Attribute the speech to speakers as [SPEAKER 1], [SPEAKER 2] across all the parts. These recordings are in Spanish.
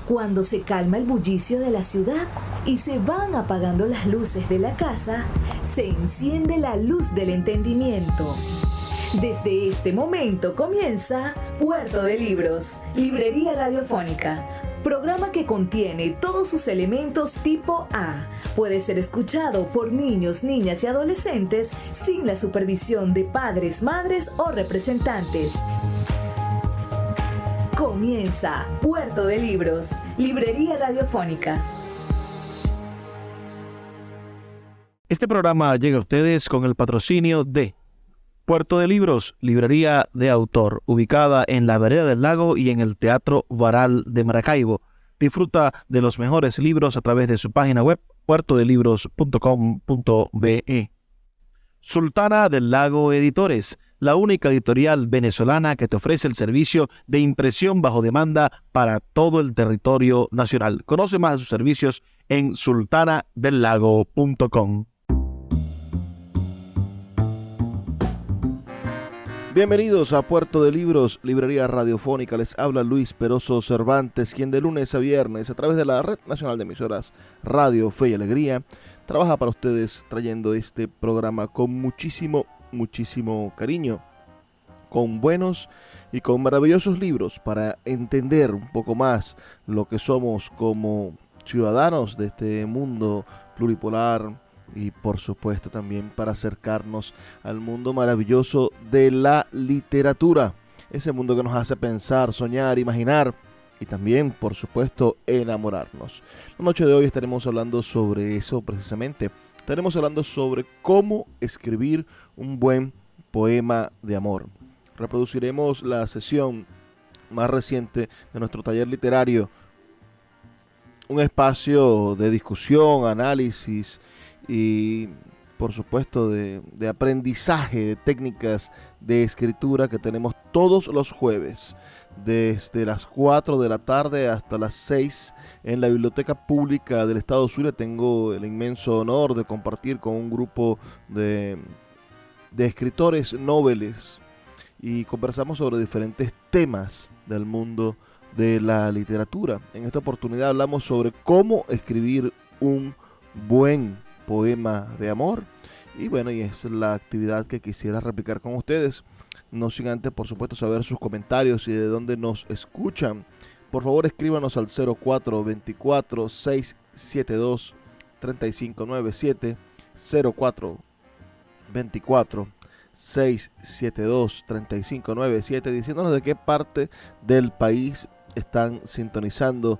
[SPEAKER 1] Cuando se calma el bullicio de la ciudad y se van apagando las luces de la casa, se enciende la luz del entendimiento. Desde este momento comienza Puerto de Libros, Librería Radiofónica, programa que contiene todos sus elementos tipo A. Puede ser escuchado por niños, niñas y adolescentes sin la supervisión de padres, madres o representantes. Comienza Puerto de Libros, Librería Radiofónica.
[SPEAKER 2] Este programa llega a ustedes con el patrocinio de Puerto de Libros, librería de autor, ubicada en la Vereda del Lago y en el Teatro Varal de Maracaibo. Disfruta de los mejores libros a través de su página web, puertodelibros.com.be. Sultana del Lago Editores, la única editorial venezolana que te ofrece el servicio de impresión bajo demanda para todo el territorio nacional. Conoce más de sus servicios en sultanadelago.com. Bienvenidos a Puerto de Libros, Librería Radiofónica. Les habla Luis Peroso Cervantes, quien de lunes a viernes, a través de la Red Nacional de Emisoras Radio Fe y Alegría, trabaja para ustedes trayendo este programa con muchísimo cariño, con buenos y con maravillosos libros para entender un poco más lo que somos como ciudadanos de este mundo pluripolar y por supuesto también para acercarnos al mundo maravilloso de la literatura, ese mundo que nos hace pensar, soñar, imaginar y también por supuesto enamorarnos. La noche de hoy estaremos hablando sobre eso precisamente. Estaremos hablando sobre cómo escribir un buen poema de amor. Reproduciremos la sesión más reciente de nuestro taller literario, un espacio de discusión, análisis y por supuesto de aprendizaje de técnicas de escritura que tenemos todos los jueves desde las 4 de la tarde hasta las 6 en la Biblioteca Pública del Estado Zulia. Tengo el inmenso honor de compartir con un grupo de escritores noveles y conversamos sobre diferentes temas del mundo de la literatura. En esta oportunidad hablamos sobre cómo escribir un buen poema de amor y bueno, y es la actividad que quisiera replicar con ustedes, no sin antes por supuesto saber sus comentarios y de dónde nos escuchan. Por favor escríbanos al 0424 672 3597, 0424 672 3597, diciéndonos de qué parte del país están sintonizando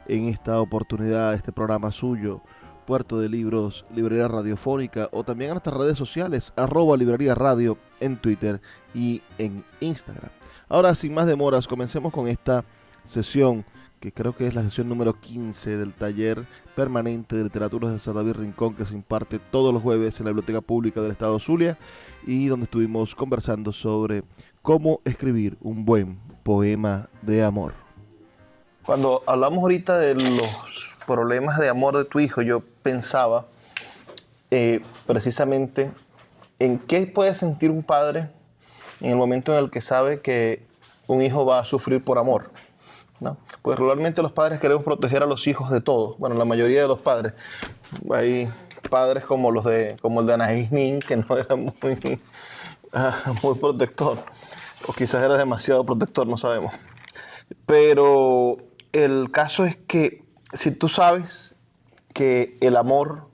[SPEAKER 2] en esta oportunidad este programa suyo, Puerto de Libros, Librería Radiofónica, o también a nuestras redes sociales, @Librería Radio en Twitter y en Instagram. Ahora, sin más demoras, comencemos con esta sesión, que creo que es la sesión número 15 del taller permanente de literatura de César David Rincón, que se imparte todos los jueves en la Biblioteca Pública del Estado Zulia, y donde estuvimos conversando sobre cómo escribir un buen poema de amor.
[SPEAKER 3] Cuando hablamos ahorita de los problemas de amor de tu hijo, yo pensaba precisamente en qué puede sentir un padre en el momento en el que sabe que un hijo va a sufrir por amor, ¿no? Pues regularmente los padres queremos proteger a los hijos de todo. Bueno, la mayoría de los padres. Hay padres como el de Anaís Nin, que no era muy protector, o quizás era demasiado protector, no sabemos. Pero el caso es que si tú sabes que el amor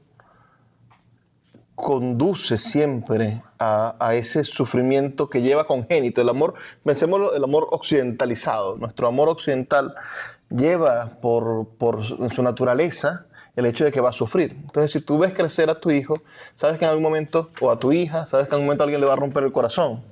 [SPEAKER 3] conduce siempre a ese sufrimiento que lleva congénito, el amor, pensémoslo, el amor occidentalizado, nuestro amor occidental lleva por su naturaleza el hecho de que va a sufrir. Entonces, si tú ves crecer a tu hijo, sabes que en algún momento, o a tu hija, sabes que en algún momento alguien le va a romper el corazón.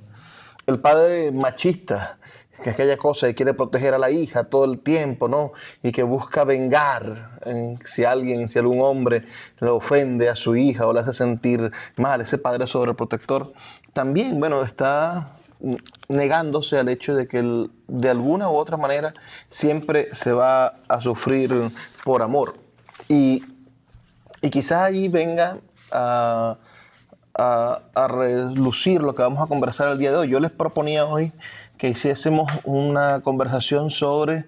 [SPEAKER 3] El padre machista, que es aquella cosa que quiere proteger a la hija todo el tiempo, ¿no? Y que busca vengar si algún hombre le ofende a su hija o le hace sentir mal, ese padre sobreprotector, también, bueno, está negándose al hecho de que de alguna u otra manera siempre se va a sufrir por amor. Y quizás ahí venga a relucir lo que vamos a conversar el día de hoy. Yo les proponía hoy que hiciésemos una conversación sobre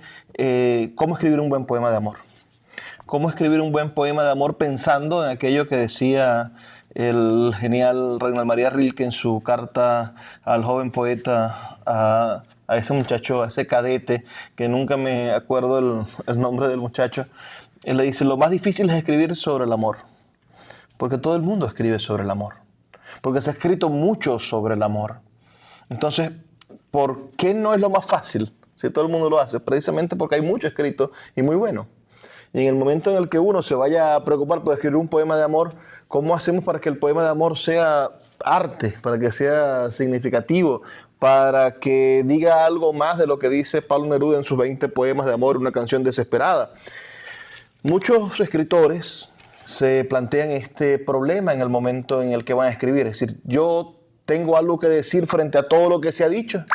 [SPEAKER 3] cómo escribir un buen poema de amor. Cómo escribir un buen poema de amor pensando en aquello que decía el genial Reinald María Rilke en su carta al joven poeta, a ese muchacho, a ese cadete, que nunca me acuerdo el nombre del muchacho. Él le dice, lo más difícil es escribir sobre el amor, porque todo el mundo escribe sobre el amor, porque se ha escrito mucho sobre el amor. Entonces, ¿por qué no es lo más fácil si todo el mundo lo hace? Precisamente porque hay mucho escrito y muy bueno. Y en el momento en el que uno se vaya a preocupar por escribir un poema de amor, ¿cómo hacemos para que el poema de amor sea arte, para que sea significativo, para que diga algo más de lo que dice Pablo Neruda en sus 20 poemas de amor, una canción desesperada? Muchos escritores se plantean este problema en el momento en el que van a escribir. Es decir, yo tengo algo que decir frente a todo lo que se ha dicho.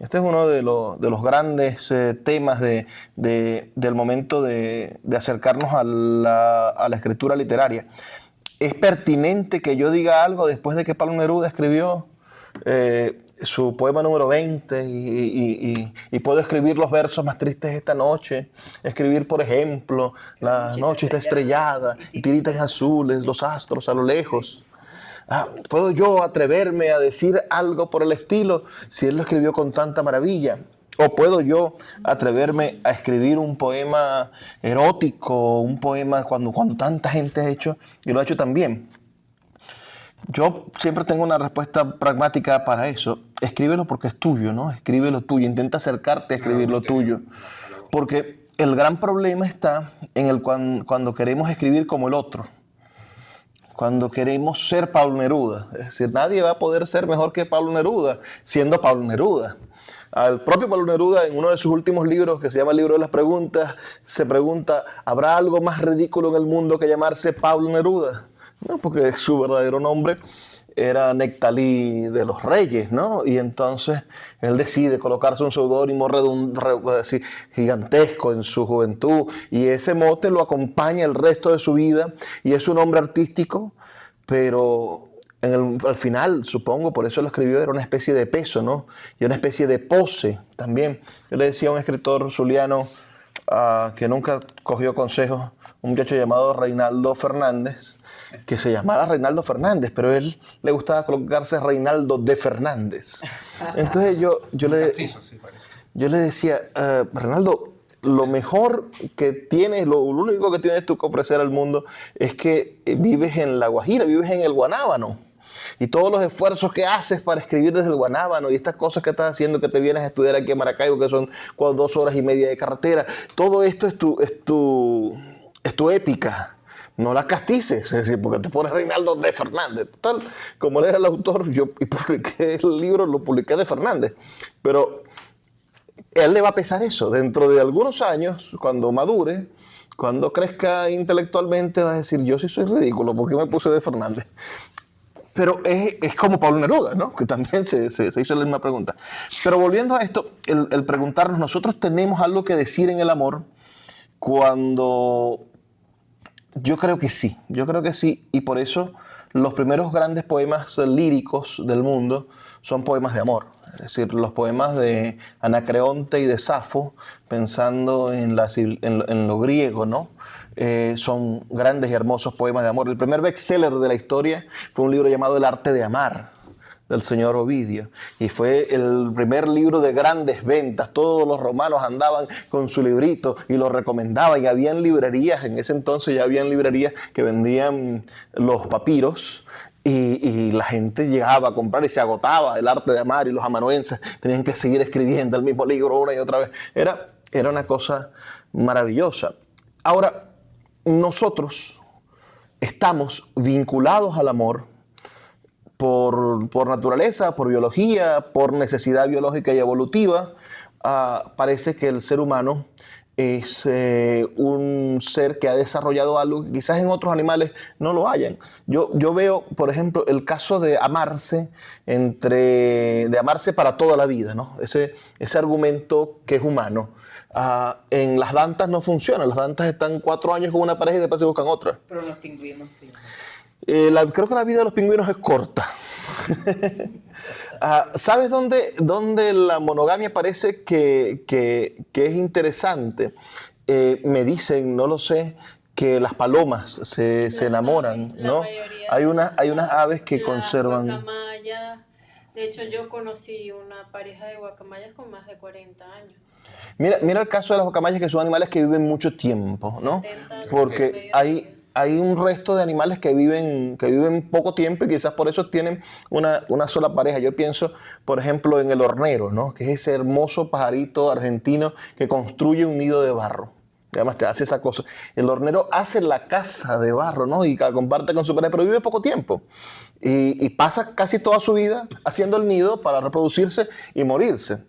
[SPEAKER 3] Este es uno de los grandes temas del momento de acercarnos a la escritura literaria. ¿Es pertinente que yo diga algo después de que Pablo Neruda escribió su poema número 20 y puedo escribir los versos más tristes esta noche? Escribir, por ejemplo, la noche está estrellada y tiritan azules los astros a lo lejos. ¿Puedo yo atreverme a decir algo por el estilo si él lo escribió con tanta maravilla? ¿O puedo yo atreverme a escribir un poema erótico, un poema cuando tanta gente ha hecho y lo ha hecho también? Yo siempre tengo una respuesta pragmática para eso. Escríbelo porque es tuyo, ¿no? Escríbelo tuyo, intenta acercarte a escribir lo tuyo. Porque el gran problema está en cuando queremos escribir como el otro. Cuando queremos ser Pablo Neruda. Es decir, nadie va a poder ser mejor que Pablo Neruda siendo Pablo Neruda. Al propio Pablo Neruda, en uno de sus últimos libros, que se llama El libro de las preguntas, se pregunta, ¿habrá algo más ridículo en el mundo que llamarse Pablo Neruda? No, porque su verdadero nombre era Nectalí de los Reyes, ¿no? Y entonces él decide colocarse un seudónimo gigantesco en su juventud, y ese mote lo acompaña el resto de su vida, y es un hombre artístico, pero al final, supongo, por eso lo escribió, era una especie de peso, ¿no? Y una especie de pose también. Yo le decía a un escritor zuliano que nunca cogió consejos, un muchacho llamado Reinaldo Fernández, que se llamara Reinaldo Fernández, pero a él le gustaba colocarse Reinaldo de Fernández. Entonces yo le decía, Reinaldo, lo mejor que tienes, lo único que tienes tú que ofrecer al mundo es que vives en La Guajira, vives en el Guanábano. Y todos los esfuerzos que haces para escribir desde el Guanábano y estas cosas que estás haciendo, que te vienes a estudiar aquí a Maracaibo, que son 2 horas y media de carretera, todo esto es tu épica. No la castices, es decir, porque te pones Reinaldo de Fernández. Tal como él era el autor, yo publiqué el libro, lo publiqué de Fernández. Pero él le va a pesar eso. Dentro de algunos años, cuando madure, cuando crezca intelectualmente, va a decir, yo sí soy ridículo, ¿por qué me puse de Fernández? Pero es como Pablo Neruda, ¿no? Que también se hizo la misma pregunta. Pero volviendo a esto, el preguntarnos, ¿nosotros tenemos algo que decir en el amor? Cuando yo creo que sí, y por eso los primeros grandes poemas líricos del mundo son poemas de amor. Es decir, los poemas de Anacreonte y de Safo, pensando en lo griego, ¿no? Son grandes y hermosos poemas de amor. El primer bestseller de la historia fue un libro llamado El arte de amar, del señor Ovidio, y fue el primer libro de grandes ventas. Todos los romanos andaban con su librito y lo recomendaban, y habían librerías, en ese entonces ya habían librerías que vendían los papiros, y la gente llegaba a comprar y se agotaba El arte de amar, y los amanuenses tenían que seguir escribiendo el mismo libro una y otra vez. Era una cosa maravillosa. Ahora, nosotros estamos vinculados al amor por naturaleza, por biología, por necesidad biológica y evolutiva. Parece que el ser humano es un ser que ha desarrollado algo que quizás en otros animales no lo hayan. Yo veo, por ejemplo, el caso de amarse para toda la vida, ¿no? Ese argumento que es humano. En las dantas no funciona. Las dantas están 4 años con una pareja y después se buscan otra.
[SPEAKER 4] Pero los pingüinos sí.
[SPEAKER 3] Creo que la vida de los pingüinos es corta. ¿Sabes dónde la monogamia parece que es interesante? Me dicen, no lo sé, que las palomas se enamoran, ¿no? Hay unas aves que conservan...
[SPEAKER 4] Guacamayas. De hecho, yo conocí una pareja de guacamayas con más de 40 años.
[SPEAKER 3] Mira el caso de las guacamayas, que son animales que viven mucho tiempo, ¿no?
[SPEAKER 4] 70 años,
[SPEAKER 3] Porque hay un resto de animales que viven poco tiempo y quizás por eso tienen una sola pareja. Yo pienso, por ejemplo, en el hornero, ¿no? Que es ese hermoso pajarito argentino que construye un nido de barro. Además te hace esa cosa. El hornero hace la casa de barro, ¿no? Y comparte con su pareja, pero vive poco tiempo. Y pasa casi toda su vida haciendo el nido para reproducirse y morirse.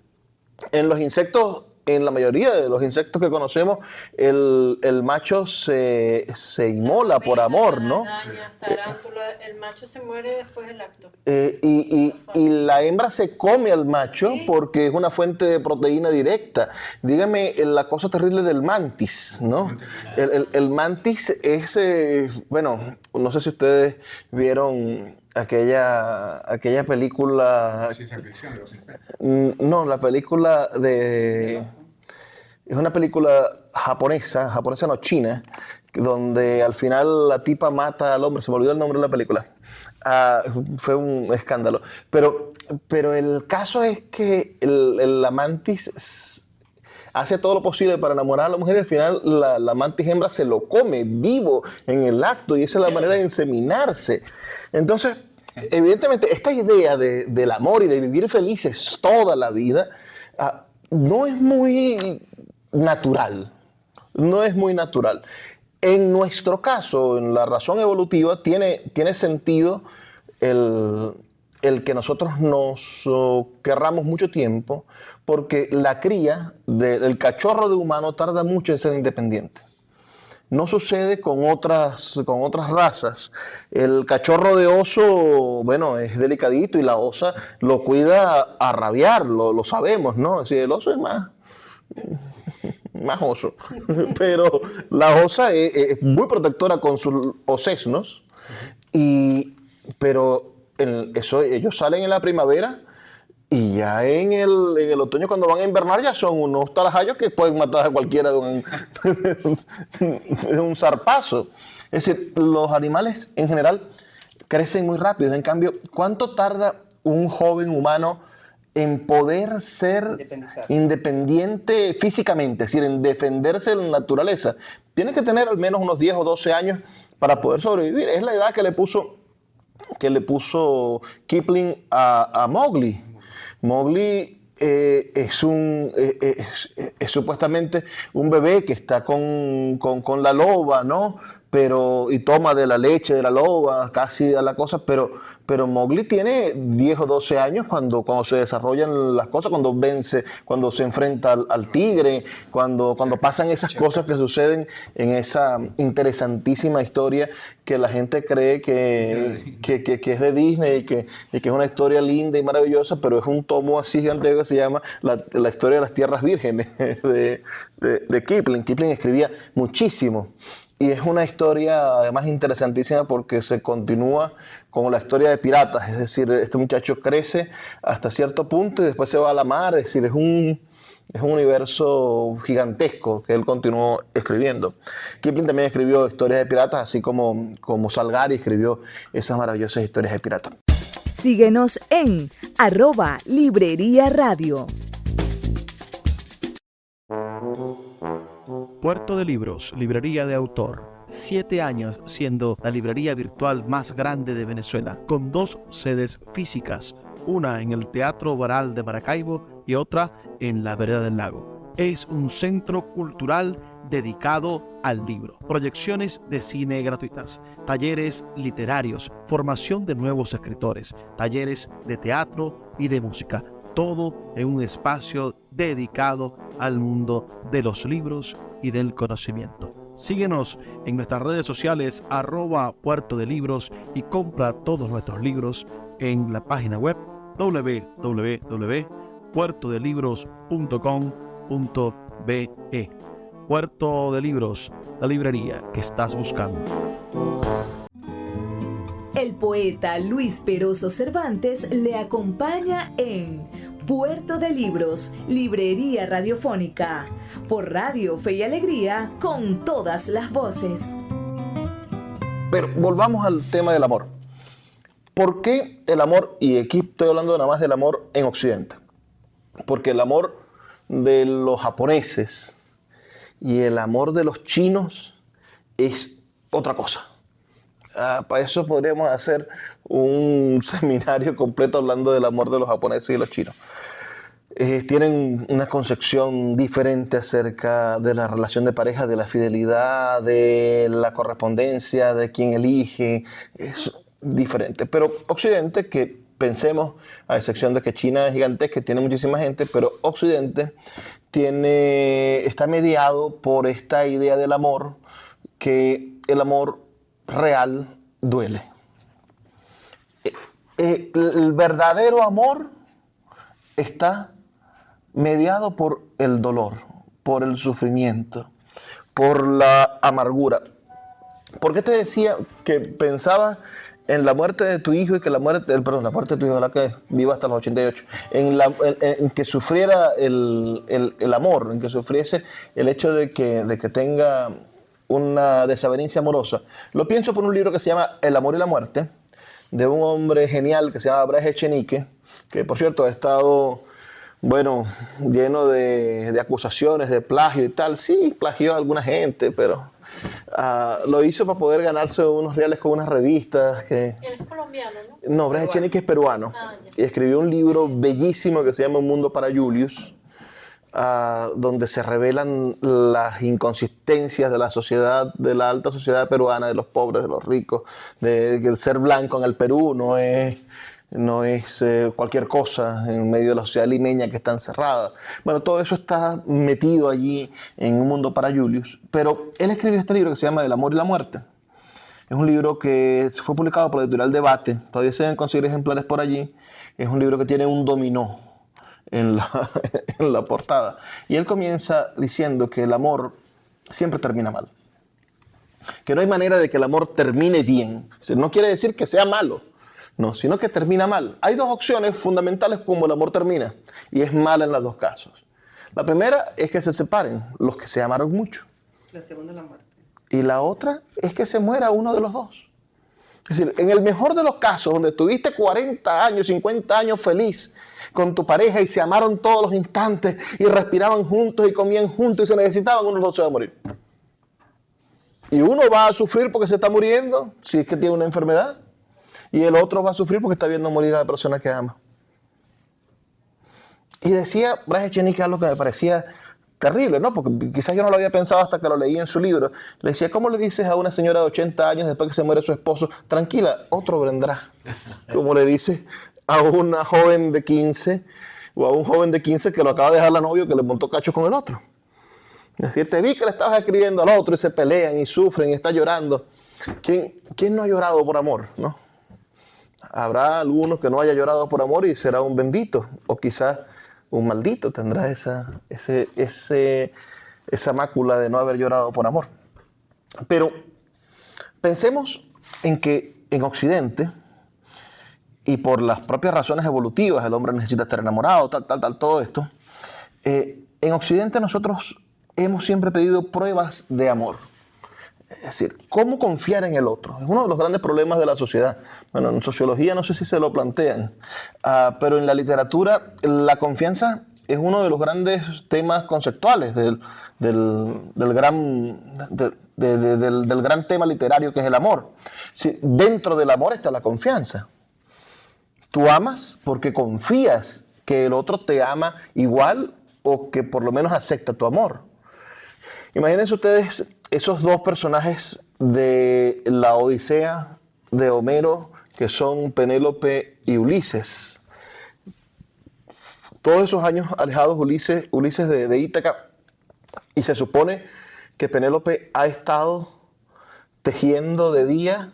[SPEAKER 3] En los insectos, en la mayoría de los insectos que conocemos, el macho se inmola por amor, ¿no?
[SPEAKER 4] Arañas, tarántulas, el macho se muere después del acto.
[SPEAKER 3] Y la hembra se come al macho porque es una fuente de proteína directa. Dígame la cosa terrible del mantis, ¿no? El mantis es, bueno, no sé si ustedes vieron aquella película...
[SPEAKER 5] Ciencia ficción de los 50.
[SPEAKER 3] No, la película de... Es una película japonesa no, china, donde al final la tipa mata al hombre. Se me olvidó el nombre de la película. Fue un escándalo. Pero el caso es que la mantis hace todo lo posible para enamorar a la mujer y al final la mantis hembra se lo come vivo en el acto y esa es la manera de inseminarse. Entonces, evidentemente, esta idea del amor y de vivir felices toda la vida no es muy natural. No es muy natural. En nuestro caso, en la razón evolutiva, tiene sentido el que nosotros nos querramos mucho tiempo, porque la cría del cachorro de humano tarda mucho en ser independiente. No sucede con otras razas. El cachorro de oso, bueno, es delicadito y la osa lo cuida a rabiar, lo sabemos, ¿no? Es decir, el oso es más oso. Pero la osa es muy protectora con sus osesnos, pero ellos salen en la primavera y ya en el otoño, cuando van a invernar, ya son unos tarajayos que pueden matar a cualquiera de un zarpazo. Es decir, los animales en general crecen muy rápido. En cambio, ¿cuánto tarda un joven humano en poder ser independiente físicamente? Es decir, en defenderse de la naturaleza. Tiene que tener al menos unos 10 o 12 años para poder sobrevivir. Es la edad que le puso Kipling a Mowgli. Mowgli es supuestamente un bebé que está con la loba, ¿no? Y toma de la leche de la loba, casi a la cosa, pero Mowgli tiene 10 o 12 años cuando se desarrollan las cosas, cuando se enfrenta al tigre, cuando pasan esas cosas que suceden en esa interesantísima historia que la gente cree que es de Disney y que es una historia linda y maravillosa, pero es un tomo así gigantesco que se llama la historia de las tierras vírgenes de Kipling. Kipling escribía muchísimo. Y es una historia además interesantísima porque se continúa con la historia de piratas. Es decir, este muchacho crece hasta cierto punto y después se va a la mar. Es decir, es un universo gigantesco que él continuó escribiendo. Kipling también escribió historias de piratas, así como Salgari escribió esas maravillosas historias de piratas.
[SPEAKER 1] Síguenos en @Librería Radio.
[SPEAKER 2] Puerto de Libros, librería de autor. 7 años siendo la librería virtual más grande de Venezuela, con 2 sedes físicas, una en el Teatro Baral de Maracaibo y otra en la Vereda del Lago. Es un centro cultural dedicado al libro, proyecciones de cine gratuitas, talleres literarios, formación de nuevos escritores, talleres de teatro y de música, todo en un espacio dedicado al mundo de los libros y del conocimiento. Síguenos en nuestras redes sociales @Puerto de Libros y compra todos nuestros libros en la página web www.puertodelibros.com.be. Puerto de Libros, la librería que estás buscando.
[SPEAKER 1] El poeta Luis Peroso Cervantes le acompaña en Puerto de Libros, Librería Radiofónica, por Radio Fe y Alegría, con todas las voces.
[SPEAKER 3] Pero volvamos al tema del amor. ¿Por qué el amor, y aquí estoy hablando nada más del amor en Occidente? Porque el amor de los japoneses y el amor de los chinos es otra cosa. Para eso podríamos hacer un seminario completo hablando del amor de los japoneses y los chinos. Tienen una concepción diferente acerca de la relación de pareja, de la fidelidad, de la correspondencia, de quién elige. Es diferente. Pero Occidente, que pensemos, a excepción de que China es gigantesca, tiene muchísima gente, pero Occidente está mediado por esta idea del amor, que el amor real duele. El verdadero amor está mediado por el dolor, por el sufrimiento, por la amargura. ¿Por qué te decía que pensabas en la muerte de tu hijo y que la muerte de tu hijo, la que viva hasta los 88, en que sufriera el amor, en que sufriese el hecho de que tenga una desavenencia amorosa? Lo pienso por un libro que se llama El amor y la muerte, de un hombre genial que se llama Bras Echenique, que por cierto ha estado, lleno de acusaciones de plagio y tal. Sí, plagió a alguna gente, pero lo hizo para poder ganarse unos reales con unas revistas. Él
[SPEAKER 4] es colombiano, ¿no?
[SPEAKER 3] No, Bras Echenique es peruano. Y escribió un libro bellísimo que se llama Un mundo para Julius, donde se revelan las inconsistencias de la sociedad, de la alta sociedad peruana, de los pobres, de los ricos, de que el ser blanco en el Perú no es cualquier cosa en medio de la sociedad limeña que está encerrada. Bueno, todo eso está metido allí en Un mundo para Julius. Pero él escribió este libro que se llama El amor y la muerte. Es un libro que fue publicado por la editorial Debate. Todavía se deben conseguir ejemplares por allí. Es un libro que tiene un dominó en la portada. Y él comienza diciendo que el amor siempre termina mal. Que no hay manera de que el amor termine bien. O sea, no quiere decir que sea malo, no, sino que termina mal. Hay dos opciones fundamentales como el amor termina, y es mal en los dos casos. La primera es que se separen los que se amaron mucho.
[SPEAKER 5] La segunda es la muerte.
[SPEAKER 3] Y la otra es que se muera uno de los dos. Es decir, en el mejor de los casos, donde tuviste 40 años, 50 años feliz con tu pareja y se amaron todos los instantes y respiraban juntos y comían juntos y se necesitaban, uno de los dos se va a morir. Y uno va a sufrir porque se está muriendo, si es que tiene una enfermedad, y el otro va a sufrir porque está viendo morir a la persona que ama. Y decía Bras Echenique algo que me parecía terrible, ¿no? Porque quizás yo no lo había pensado hasta que lo leí en su libro. Le decía, ¿cómo le dices a una señora de 80 años después que se muere su esposo, tranquila, otro vendrá? Como le dice a una joven de 15 o a un joven de 15 que lo acaba de dejar la novia que le montó cachos con el otro. Es decir, te vi que le estabas escribiendo al otro y se pelean y sufren y está llorando. ¿Quién no ha llorado por amor, no? Habrá algunos que no haya llorado por amor y será un bendito, o quizás un maldito tendrá esa mácula de no haber llorado por amor. Pero pensemos en que en Occidente, y por las propias razones evolutivas, el hombre necesita estar enamorado, todo esto, en Occidente nosotros hemos siempre pedido pruebas de amor. Es decir, ¿cómo confiar en el otro? Es uno de los grandes problemas de la sociedad. Bueno, en sociología no sé si se lo plantean, pero en la literatura la confianza es uno de los grandes temas conceptuales del gran tema literario que es el amor. Sí, dentro del amor está la confianza. Tú amas porque confías que el otro te ama igual o que por lo menos acepta tu amor. Imagínense ustedes esos dos personajes de la Odisea de Homero, que son Penélope y Ulises. Todos esos años alejados Ulises de Ítaca, y se supone que Penélope ha estado tejiendo de día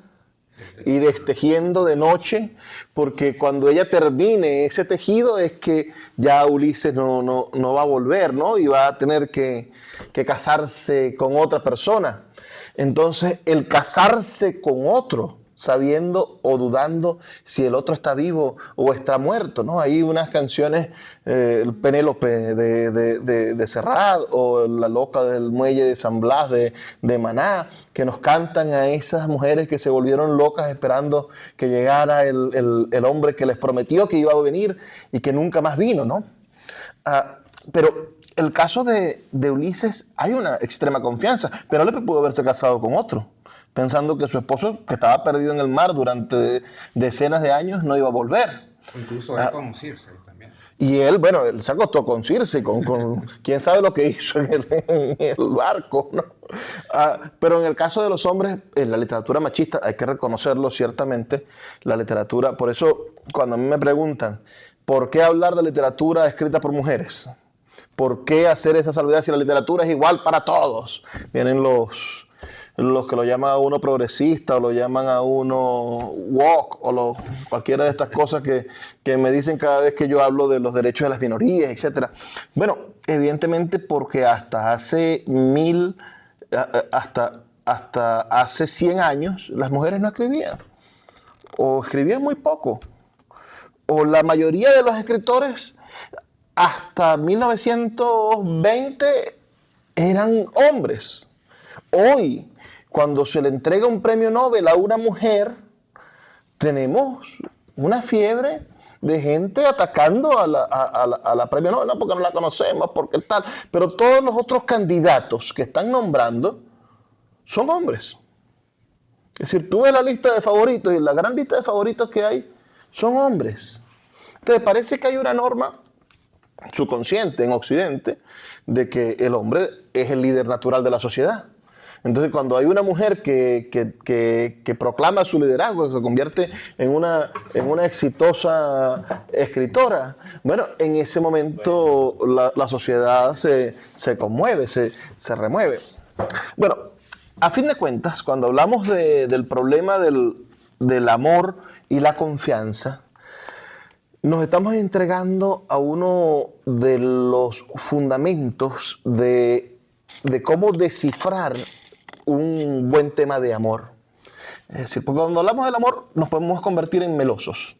[SPEAKER 3] y destejiendo de noche, porque cuando ella termine ese tejido es que ya Ulises no va a volver, ¿no? Y va a tener que casarse con otra persona. Entonces, el casarse con otro sabiendo o dudando si el otro está vivo o está muerto, ¿no? Hay unas canciones, el Penélope de Serrat o La loca del muelle de San Blas de Maná, que nos cantan a esas mujeres que se volvieron locas esperando que llegara el hombre que les prometió que iba a venir y que nunca más vino, ¿no? Pero el caso de Ulises, hay una extrema confianza. Penélope pudo haberse casado con otro, pensando que su esposo, que estaba perdido en el mar durante decenas de años, no iba a volver.
[SPEAKER 5] Incluso él con Circe también.
[SPEAKER 3] Y él, bueno, él se acostó con Circe, con quién sabe lo que hizo en el barco, ¿no? Pero en el caso de los hombres, en la literatura machista, hay que reconocerlo ciertamente, la literatura, por eso cuando a mí me preguntan, ¿por qué hablar de literatura escrita por mujeres? ¿Por qué hacer esa salvedad si la literatura es igual para todos? Vienen los que lo llaman a uno progresista o lo llaman a uno woke o cualquiera de estas cosas que me dicen cada vez que yo hablo de los derechos de las minorías, etc. Bueno, evidentemente porque hasta hace hace 100 años las mujeres no escribían o escribían muy poco. O la mayoría de los escritores hasta 1920 eran hombres. Hoy, cuando se le entrega un premio Nobel a una mujer, tenemos una fiebre de gente atacando a la premio Nobel, no porque no la conocemos, porque tal, pero todos los otros candidatos que están nombrando son hombres. Es decir, tú ves la lista de favoritos y la gran lista de favoritos que hay son hombres. Entonces parece que hay una norma subconsciente en Occidente de que el hombre es el líder natural de la sociedad. Entonces cuando hay una mujer que proclama su liderazgo, que se convierte en una exitosa escritora, bueno, en ese momento la sociedad se conmueve, se remueve. Bueno, a fin de cuentas, cuando hablamos del problema del amor y la confianza, nos estamos entregando a uno de los fundamentos de cómo descifrar un buen tema de amor. Es decir, porque cuando hablamos del amor nos podemos convertir en melosos,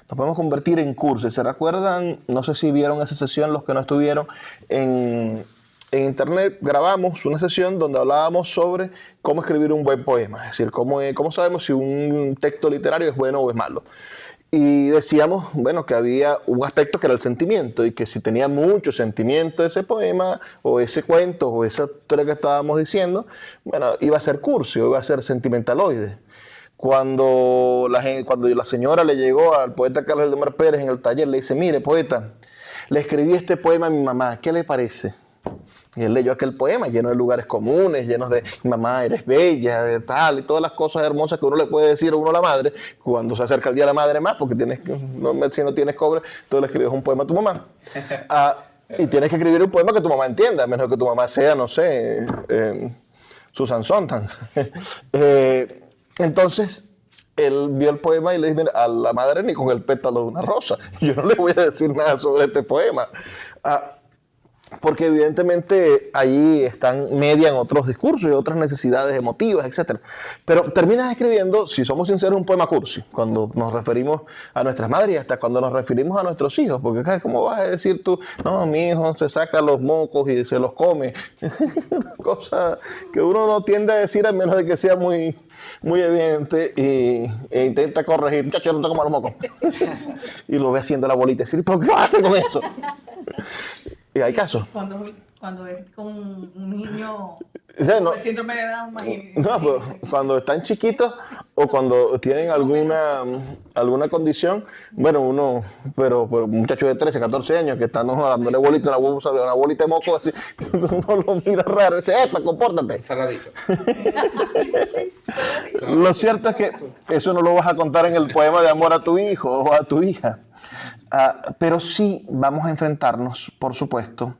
[SPEAKER 3] nos podemos convertir en cursis. ¿Se recuerdan? No sé si vieron esa sesión los que no estuvieron en internet. Grabamos una sesión donde hablábamos sobre cómo escribir un buen poema, es decir, cómo sabemos si un texto literario es bueno o es malo. Y decíamos, bueno, que había un aspecto que era el sentimiento y que si tenía mucho sentimiento ese poema o ese cuento o esa historia que estábamos diciendo, bueno, iba a ser cursi o iba a ser sentimentaloide. Cuando la señora le llegó al poeta Carlos Eldemar Pérez en el taller, le dice, mire, poeta, le escribí este poema a mi mamá, ¿qué le parece? Y él leyó aquel poema lleno de lugares comunes, llenos de mamá, eres bella, de tal, y todas las cosas hermosas que uno le puede decir a uno a la madre cuando se acerca el día de la madre más, porque si no tienes cobre, tú le escribes un poema a tu mamá. Y tienes que escribir un poema que tu mamá entienda, a menos que tu mamá sea, no sé, Susan Sontag. Entonces, él vio el poema y le dijo, a la madre ni con el pétalo de una rosa. Yo no le voy a decir nada sobre este poema. Porque evidentemente allí median otros discursos y otras necesidades emotivas, etc. Pero terminas escribiendo, si somos sinceros, un poema cursi, cuando nos referimos a nuestras madres y hasta cuando nos referimos a nuestros hijos, porque ¿cómo vas a decir tú, no, mi hijo se saca los mocos y se los come? Cosa que uno no tiende a decir a menos de que sea muy evidente e intenta corregir, muchacho, no te comas los mocos. Y lo ve haciendo la bolita y decir, ¿pero qué vas a hacer con eso? Y hay casos.
[SPEAKER 6] Cuando es con un niño
[SPEAKER 3] no,
[SPEAKER 6] de síndrome de Down,
[SPEAKER 3] no, pero cuando están chiquitos o cuando tienen alguna condición, bueno, pero un muchacho de 13, 14 años que está dándole bolita una bolita de moco, así, uno lo mira raro y dice, compórtate.
[SPEAKER 5] Cerradito.
[SPEAKER 3] Lo cierto es que eso no lo vas a contar en el poema de amor a tu hijo o a tu hija. Pero sí vamos a enfrentarnos, por supuesto,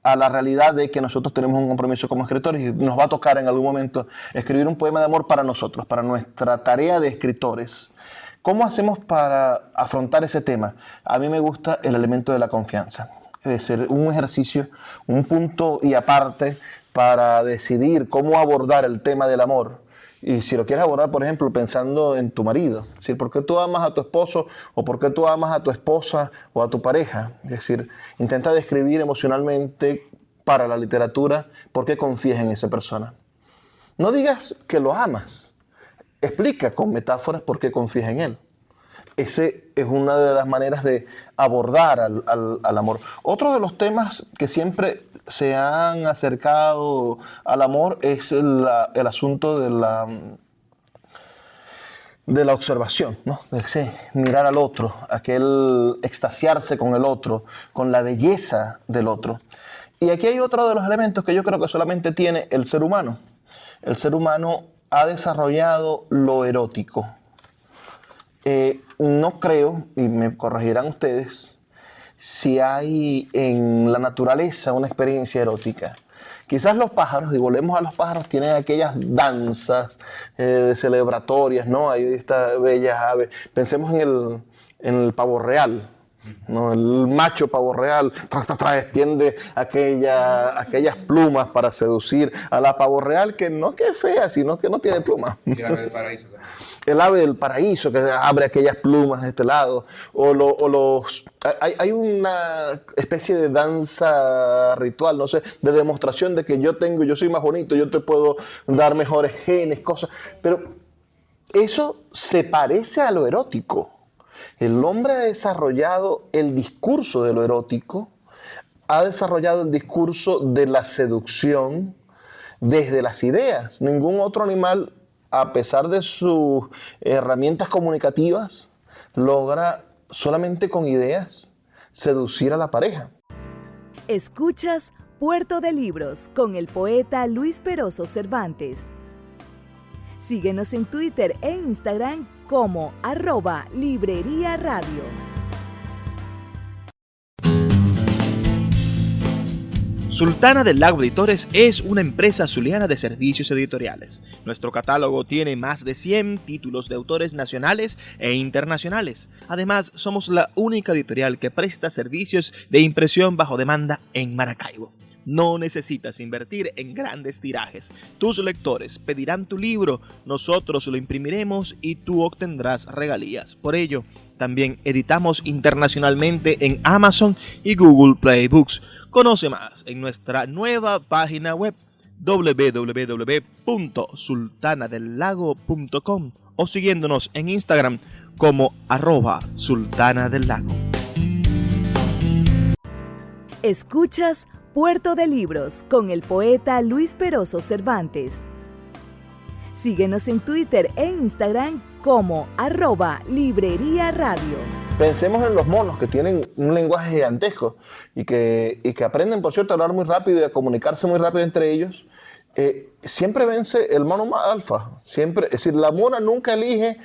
[SPEAKER 3] a la realidad de que nosotros tenemos un compromiso como escritores y nos va a tocar en algún momento escribir un poema de amor para nosotros, para nuestra tarea de escritores. ¿Cómo hacemos para afrontar ese tema? A mí me gusta el elemento de la confianza, es decir, un ejercicio, un punto y aparte para decidir cómo abordar el tema del amor Y si lo quieres abordar, por ejemplo, pensando en tu marido, es decir, ¿por qué tú amas a tu esposo o por qué tú amas a tu esposa o a tu pareja? Es decir, intenta describir emocionalmente para la literatura por qué confías en esa persona. No digas que lo amas, explica con metáforas por qué confías en él. Ese es una de las maneras de abordar al amor. Otro de los temas que siempre se han acercado al amor es el asunto de la observación, ¿no? Ese mirar al otro, aquel extasiarse con el otro, con la belleza del otro. Y aquí hay otro de los elementos que yo creo que solamente tiene el ser humano. El ser humano ha desarrollado lo erótico. No creo, y me corregirán ustedes, si hay en la naturaleza una experiencia erótica. Quizás los pájaros, y volvemos a los pájaros, tienen aquellas danzas celebratorias, ¿no? Hay estas bellas aves. Pensemos en el pavo real, ¿no? El macho pavo real extiende aquellas plumas para seducir a la pavo real, que no que es fea, sino que no tiene plumas.
[SPEAKER 5] Y el ave del paraíso también.
[SPEAKER 3] El ave del paraíso que abre aquellas plumas de este lado, hay una especie de danza ritual, no sé, de demostración de que yo soy más bonito, yo te puedo dar mejores genes, cosas, pero eso se parece a lo erótico. El hombre ha desarrollado el discurso de lo erótico, ha desarrollado el discurso de la seducción desde las ideas. Ningún otro animal, a pesar de sus herramientas comunicativas, logra solamente con ideas seducir a la pareja.
[SPEAKER 1] Escuchas Puerto de Libros con el poeta Luis Peroso Cervantes. Síguenos en Twitter e Instagram como @Librería Radio.
[SPEAKER 7] Sultana del Lago Editores es una empresa zuliana de servicios editoriales. Nuestro catálogo tiene más de 100 títulos de autores nacionales e internacionales. Además, somos la única editorial que presta servicios de impresión bajo demanda en Maracaibo. No necesitas invertir en grandes tirajes. Tus lectores pedirán tu libro, nosotros lo imprimiremos y tú obtendrás regalías. Por ello, también editamos internacionalmente en Amazon y Google Play Books. Conoce más en nuestra nueva página web www.sultanadelago.com o siguiéndonos en Instagram como @sultanadelago.
[SPEAKER 1] Escuchas Puerto de Libros con el poeta Luis Peroso Cervantes. Síguenos en Twitter e Instagram como @Librería Radio.
[SPEAKER 3] Pensemos en los monos que tienen un lenguaje gigantesco y que aprenden, por cierto, a hablar muy rápido y a comunicarse muy rápido entre ellos. Siempre vence el mono más alfa. Siempre, es decir, la mona nunca elige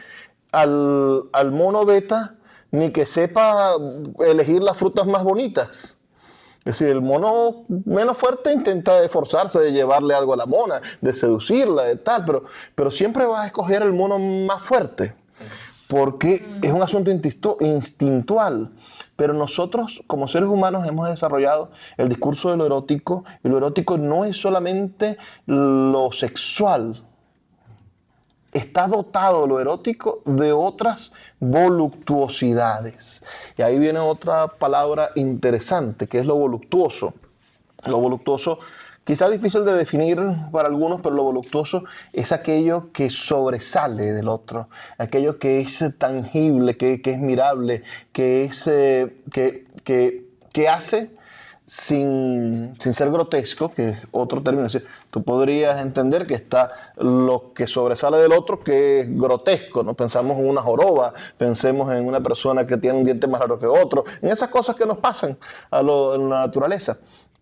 [SPEAKER 3] al mono beta ni que sepa elegir las frutas más bonitas. Es decir, el mono menos fuerte intenta esforzarse de llevarle algo a la mona, de seducirla, de tal, pero siempre va a escoger el mono más fuerte, porque es un asunto instintual. Pero nosotros, como seres humanos, hemos desarrollado el discurso de lo erótico, y lo erótico no es solamente lo sexual. Está dotado lo erótico de otras voluptuosidades. Y ahí viene otra palabra interesante, que es lo voluptuoso. Lo voluptuoso, quizá difícil de definir para algunos, pero lo voluptuoso es aquello que sobresale del otro, aquello que es tangible, que es mirable, que hace sin ser grotesco, que es otro término. Es decir, tú podrías entender que está lo que sobresale del otro, que es grotesco, ¿no? Pensamos en una joroba, pensemos en una persona que tiene un diente más largo que otro, en esas cosas que nos pasan en la naturaleza.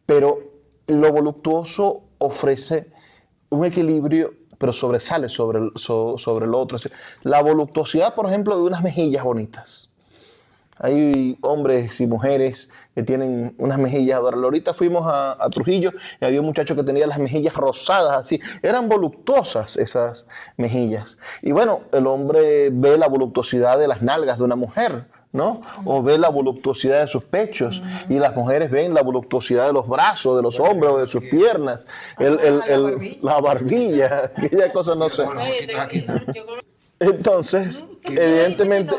[SPEAKER 3] Pero lo voluptuoso ofrece un equilibrio, pero sobresale sobre el otro. Es decir, la voluptuosidad, por ejemplo, de unas mejillas bonitas. Hay hombres y mujeres que tienen unas mejillas adorables. Ahorita fuimos a Trujillo y había un muchacho que tenía las mejillas rosadas así. Eran voluptuosas esas mejillas. Y bueno, el hombre ve la voluptuosidad de las nalgas de una mujer ¿no? O ve la voluptuosidad de sus pechos, y las mujeres ven la voluptuosidad de los brazos, de los hombros, de sus piernas, la barbilla, aquella cosa no sé. Entonces, evidentemente,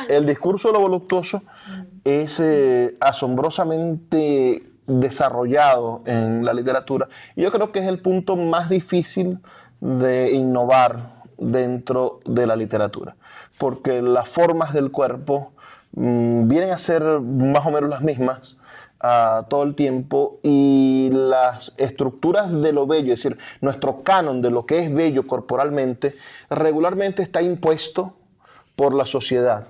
[SPEAKER 3] el discurso de lo voluptuoso es asombrosamente desarrollado en la literatura. Y yo creo que es el punto más difícil de innovar dentro de la literatura, porque las formas del cuerpo vienen a ser más o menos las mismas todo el tiempo, y las estructuras de lo bello, es decir, nuestro canon de lo que es bello corporalmente, regularmente está impuesto por la sociedad.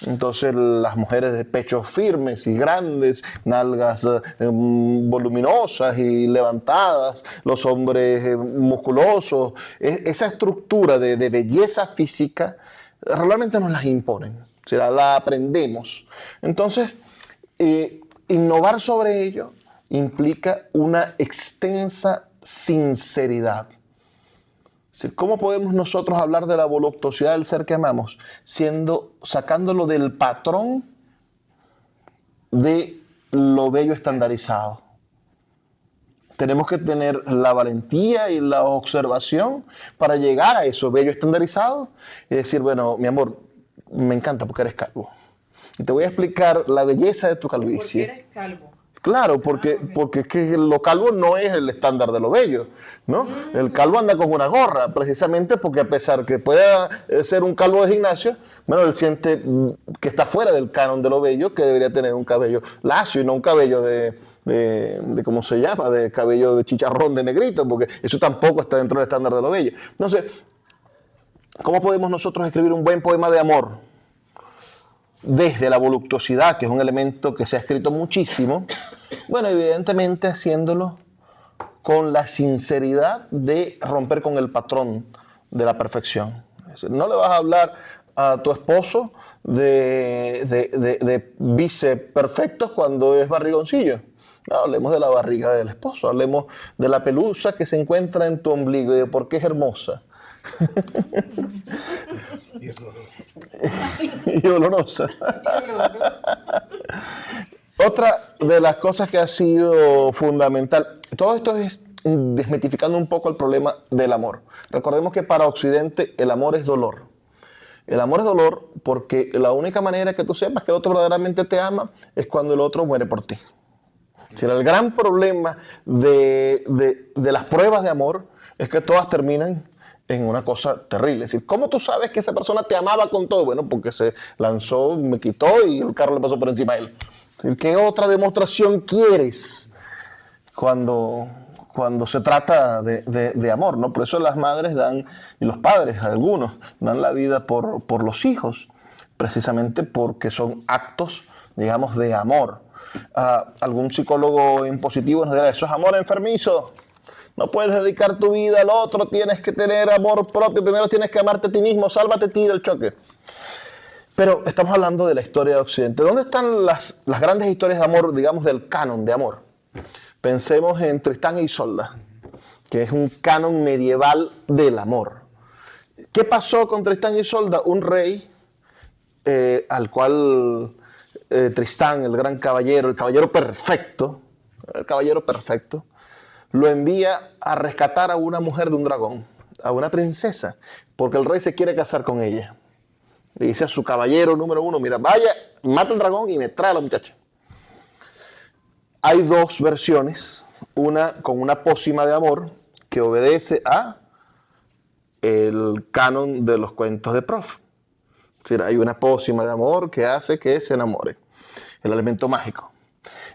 [SPEAKER 3] Entonces las mujeres de pechos firmes y grandes, nalgas voluminosas y levantadas, los hombres musculosos, esa estructura de belleza física realmente nos las imponen, o sea, la aprendemos. Entonces, innovar sobre ello implica una extensa sinceridad. ¿Cómo podemos nosotros hablar de la voluptuosidad del ser que amamos? Sacándolo del patrón de lo bello estandarizado. Tenemos que tener la valentía y la observación para llegar a eso bello estandarizado y decir, bueno, mi amor, me encanta porque eres calvo. Y te voy a explicar la belleza de tu calvicie.
[SPEAKER 6] ¿Por qué eres calvo?
[SPEAKER 3] Claro, porque es que lo calvo no es el estándar de lo bello, ¿no? El calvo anda con una gorra, precisamente porque a pesar que pueda ser un calvo de gimnasio, bueno, él siente que está fuera del canon de lo bello, que debería tener un cabello lacio y no un cabello de ¿cómo se llama? De cabello de chicharrón de negrito, porque eso tampoco está dentro del estándar de lo bello. Entonces, ¿cómo podemos nosotros escribir un buen poema de amor? Desde la voluptuosidad, que es un elemento que se ha escrito muchísimo, bueno, evidentemente haciéndolo con la sinceridad de romper con el patrón de la perfección. Es decir, no le vas a hablar a tu esposo de bíceps perfectos cuando es barrigoncillo. No, hablemos de la barriga del esposo, hablemos de la pelusa que se encuentra en tu ombligo y de por qué es hermosa. Y olorosa. Otra de las cosas que ha sido fundamental, todo esto es desmitificando un poco el problema del amor. Recordemos que para Occidente el amor es dolor. El amor es dolor porque la única manera que tú sepas que el otro verdaderamente te ama es cuando el otro muere por ti. O sea, el gran problema de las pruebas de amor es que todas terminan en una cosa terrible. Es decir, ¿cómo tú sabes que esa persona te amaba con todo? Bueno, porque se lanzó, me quitó y el carro le pasó por encima a él. Es decir, ¿qué otra demostración quieres cuando se trata de amor, ¿no? Por eso las madres dan, y los padres, algunos, dan la vida por los hijos, precisamente porque son actos, digamos, de amor. Algún psicólogo impositivo nos dirá, eso es amor enfermizo. No puedes dedicar tu vida al otro, tienes que tener amor propio, primero tienes que amarte a ti mismo, sálvate a ti del choque. Pero estamos hablando de la historia de Occidente. ¿Dónde están las grandes historias de amor, digamos, del canon de amor? Pensemos en Tristán e Isolda, que es un canon medieval del amor. ¿Qué pasó con Tristán e Isolda? Un rey al cual Tristán, el gran caballero, el caballero perfecto, lo envía a rescatar a una mujer de un dragón, a una princesa, porque el rey se quiere casar con ella. Le dice a su caballero número 1, mira, vaya, mata el dragón y me trae a la muchacha. Hay dos versiones, una con una pócima de amor que obedece a el canon de los cuentos de Prof. Es decir, hay una pócima de amor que hace que se enamore, el elemento mágico.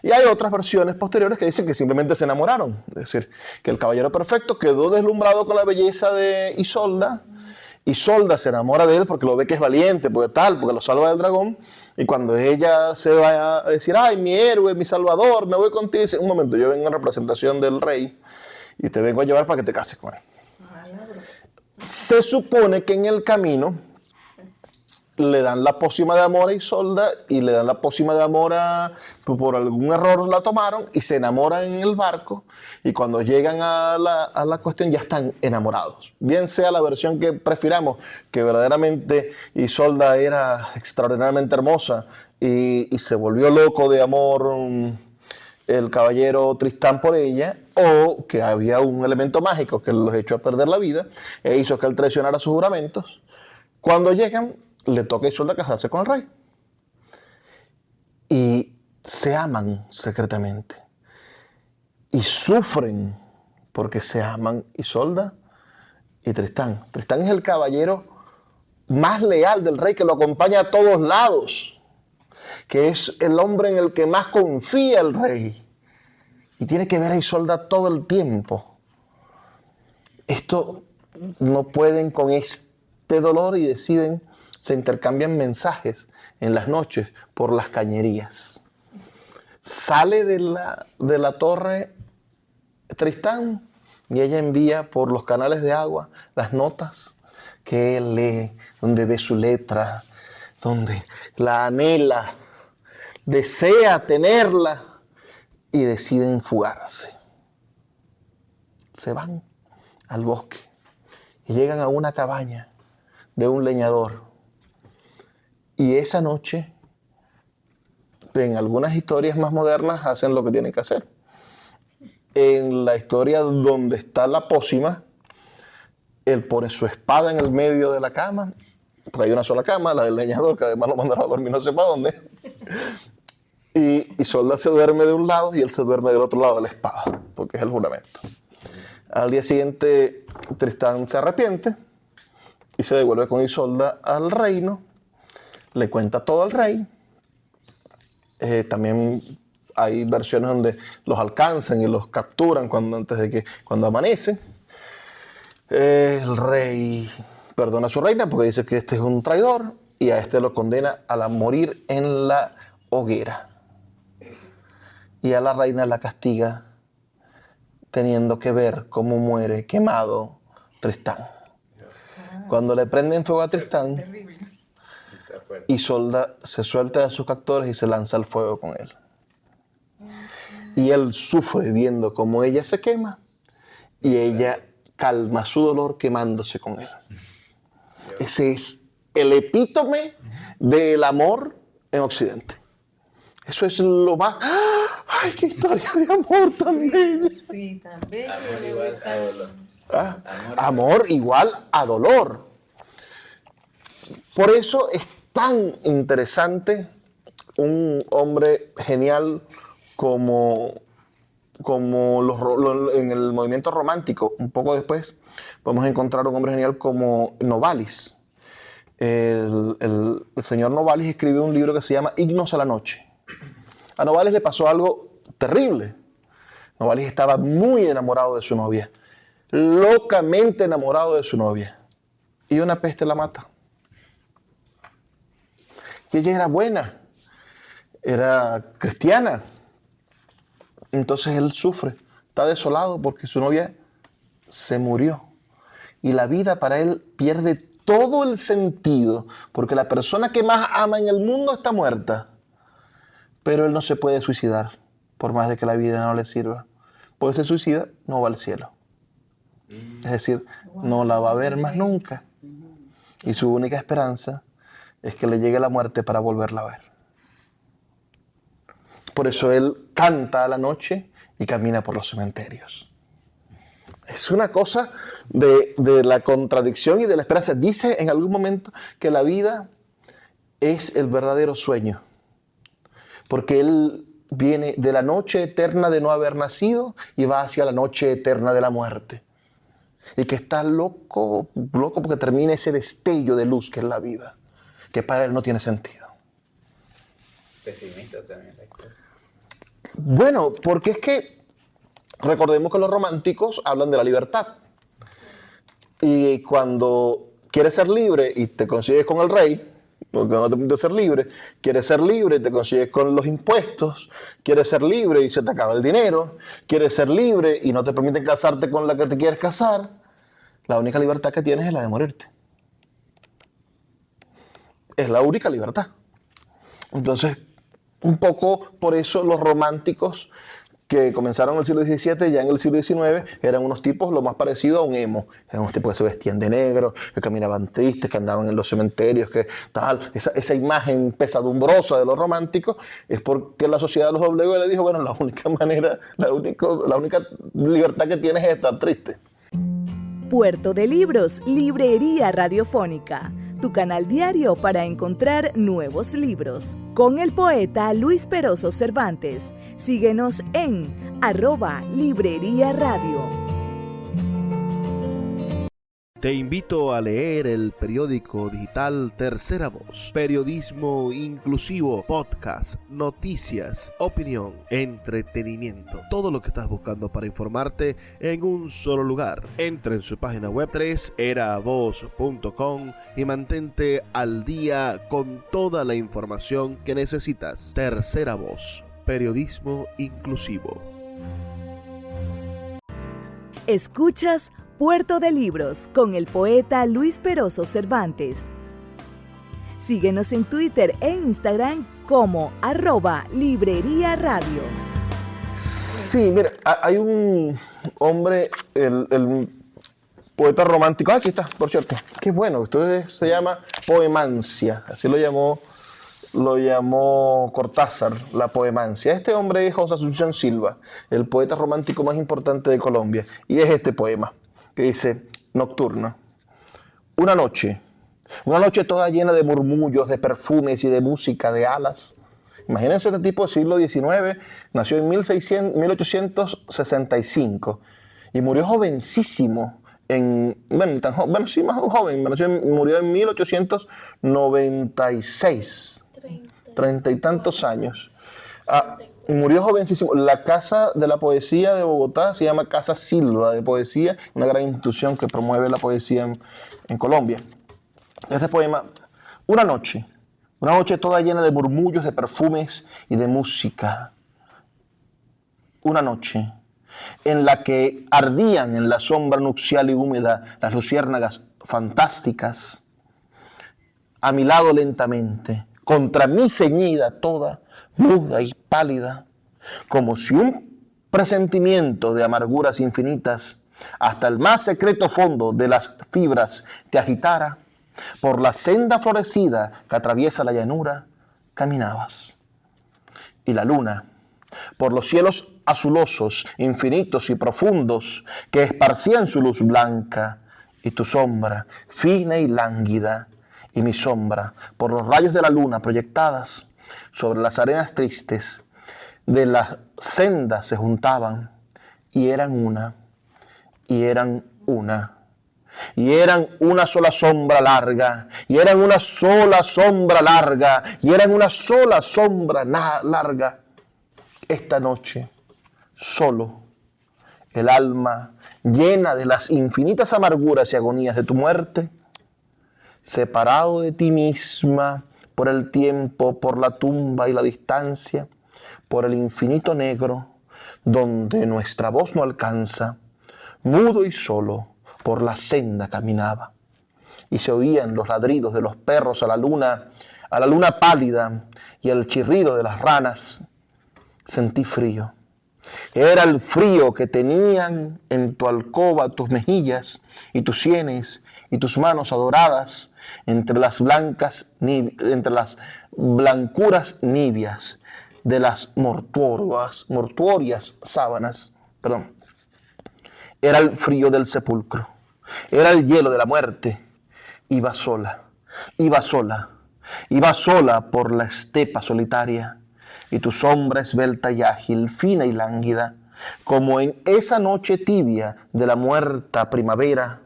[SPEAKER 3] Y hay otras versiones posteriores que dicen que simplemente se enamoraron. Es decir, que el caballero perfecto quedó deslumbrado con la belleza de Isolda. Isolda se enamora de él porque lo ve que es valiente, porque lo salva del dragón. Y cuando ella se va a decir, ay, mi héroe, mi salvador, me voy contigo, dice, un momento, yo vengo en representación del rey y te vengo a llevar para que te cases con él. Se supone que en el camino le dan la pócima de amor a Isolda y le dan la pócima de amor a por algún error la tomaron y se enamoran en el barco, y cuando llegan a la cuestión ya están enamorados. Bien sea la versión que prefiramos, que verdaderamente Isolda era extraordinariamente hermosa y se volvió loco de amor el caballero Tristán por ella, o que había un elemento mágico que los echó a perder la vida e hizo que él traicionara sus juramentos. Cuando llegan, le toca a Isolda casarse con el rey. Y se aman secretamente. Y sufren porque se aman Isolda y Tristán. Tristán es el caballero más leal del rey, que lo acompaña a todos lados, que es el hombre en el que más confía el rey. Y tiene que ver a Isolda todo el tiempo. Esto no pueden con este dolor y deciden, se intercambian mensajes en las noches por las cañerías. Sale de la torre Tristán y ella envía por los canales de agua las notas que él lee, donde ve su letra, donde la anhela, desea tenerla, y deciden fugarse. Se van al bosque y llegan a una cabaña de un leñador. Y esa noche, en algunas historias más modernas, hacen lo que tienen que hacer. En la historia donde está la pócima, él pone su espada en el medio de la cama, porque hay una sola cama, la del leñador, que además lo mandaron a dormir no sé para dónde. Y Isolda se duerme de un lado y él se duerme del otro lado de la espada, porque es el juramento. Al día siguiente, Tristán se arrepiente y se devuelve con Isolda al reino. Le cuenta todo al rey. También hay versiones donde los alcanzan y los capturan cuando amanece. El rey perdona a su reina porque dice que este es un traidor, y a este lo condena a morir en la hoguera. Y a la reina la castiga teniendo que ver cómo muere quemado Tristán. Cuando le prenden fuego a Tristán, Isolda se suelta de sus captores y se lanza al fuego con él. Y él sufre viendo cómo ella se quema, y ella calma su dolor quemándose con él. Ese es el epítome del amor en Occidente. Eso es lo más... ¡Ay, qué historia de amor tan bella!
[SPEAKER 6] Sí, también.
[SPEAKER 3] Amor igual a dolor. Por eso es tan interesante un hombre genial como en el movimiento romántico. Un poco después vamos a encontrar un hombre genial como Novalis. El señor Novalis escribió un libro que se llama Himnos a la noche. A Novalis le pasó algo terrible. Novalis estaba muy enamorado de su novia, locamente enamorado de su novia, y una peste la mata. Y ella era buena, era cristiana. Entonces él sufre, está desolado porque su novia se murió. Y la vida para él pierde todo el sentido, porque la persona que más ama en el mundo está muerta. Pero él no se puede suicidar, por más de que la vida no le sirva. Porque se suicida, no va al cielo. Es decir, no la va a ver más nunca. Y su única esperanza es que le llegue la muerte para volverla a ver. Por eso él canta a la noche y camina por los cementerios. Es una cosa de la contradicción y de la esperanza. Dice en algún momento que la vida es el verdadero sueño. Porque él viene de la noche eterna de no haber nacido y va hacia la noche eterna de la muerte. Y que está loco porque termina ese destello de luz que es la vida, que para él no tiene sentido.
[SPEAKER 5] Pesimista también.
[SPEAKER 3] Bueno, porque es que recordemos que los románticos hablan de la libertad. Y cuando quieres ser libre y te consigues con el rey, porque no te permite ser libre, quieres ser libre y te consigues con los impuestos, quieres ser libre y se te acaba el dinero, quieres ser libre y no te permiten casarte con la que te quieres casar, la única libertad que tienes es la de morirte. Es la única libertad. Entonces, un poco por eso los románticos que comenzaron en el siglo XVII, ya en el siglo XIX, eran unos tipos lo más parecido a un emo. Eran unos tipos que se vestían de negro, que caminaban tristes, que andaban en los cementerios, que tal. Esa imagen pesadumbrosa de los románticos es porque la sociedad de los W le dijo, bueno, la única manera, la única libertad que tienes es estar triste.
[SPEAKER 1] Puerto de Libros, Librería Radiofónica, tu canal diario para encontrar nuevos libros. Con el poeta Luis Peroso Cervantes. Síguenos en @Librería Radio.
[SPEAKER 2] Te invito a leer el periódico digital Tercera Voz. Periodismo inclusivo, podcast, noticias, opinión, entretenimiento. Todo lo que estás buscando para informarte en un solo lugar. Entra en su página web terceravoz.com y mantente al día con toda la información que necesitas. Tercera Voz. Periodismo inclusivo.
[SPEAKER 1] Escuchas Puerto de Libros con el poeta Luis Peroso Cervantes. Síguenos en Twitter e Instagram como @Librería Radio.
[SPEAKER 3] Sí, mira, hay un hombre, el poeta romántico, aquí está, por cierto, qué bueno, esto se llama poemancia, así lo llamó Cortázar, la poemancia. Este hombre es José Asunción Silva, el poeta romántico más importante de Colombia, y es este poema que dice: Nocturna. Una noche toda llena de murmullos, de perfumes y de música de alas. Imagínense este tipo del siglo XIX, nació en 1865 y murió jovencísimo. Murió en 1896, 30 y tantos años. Murió jovencísimo. La Casa de la Poesía de Bogotá se llama Casa Silva de Poesía, una gran institución que promueve la poesía en Colombia. Este poema: una noche toda llena de murmullos, de perfumes y de música. Una noche en la que ardían en la sombra nupcial y húmeda las luciérnagas fantásticas. A mi lado lentamente, contra mí ceñida toda, muda y pálida, como si un presentimiento de amarguras infinitas hasta el más secreto fondo de las fibras te agitara, por la senda florecida que atraviesa la llanura, caminabas. Y la luna, por los cielos azulosos, infinitos y profundos, que esparcían su luz blanca, y tu sombra, fina y lánguida, y mi sombra, por los rayos de la luna proyectadas sobre las arenas tristes de las sendas se juntaban, y eran una, y eran una. Y eran una sola sombra larga, y eran una sola sombra larga, y eran una sola sombra larga. Esta noche, solo, el alma llena de las infinitas amarguras y agonías de tu muerte, separado de ti misma por el tiempo, por la tumba y la distancia, por el infinito negro, donde nuestra voz no alcanza, mudo y solo, por la senda caminaba, y se oían los ladridos de los perros a la luna pálida y el chirrido de las ranas. Sentí frío. Era el frío que tenían en tu alcoba tus mejillas y tus sienes y tus manos adoradas entre las blancuras nibias de las mortuorias sábanas. Era el frío del sepulcro. Era el hielo de la muerte. Iba sola por la estepa solitaria, y tu sombra esbelta y ágil, fina y lánguida, como en esa noche tibia de la muerta primavera,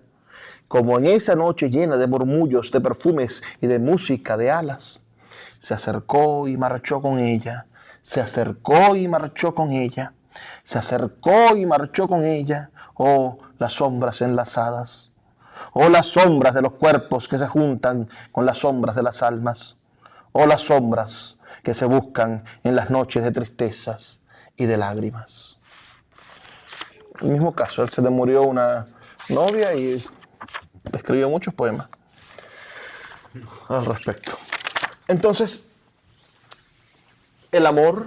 [SPEAKER 3] como en esa noche llena de murmullos, de perfumes y de música de alas, se acercó y marchó con ella, se acercó y marchó con ella, se acercó y marchó con ella. Oh, las sombras enlazadas. Oh, las sombras de los cuerpos que se juntan con las sombras de las almas. Oh, las sombras que se buscan en las noches de tristezas y de lágrimas. En el mismo caso, él se le murió una novia y escribió muchos poemas al respecto. Entonces, el amor,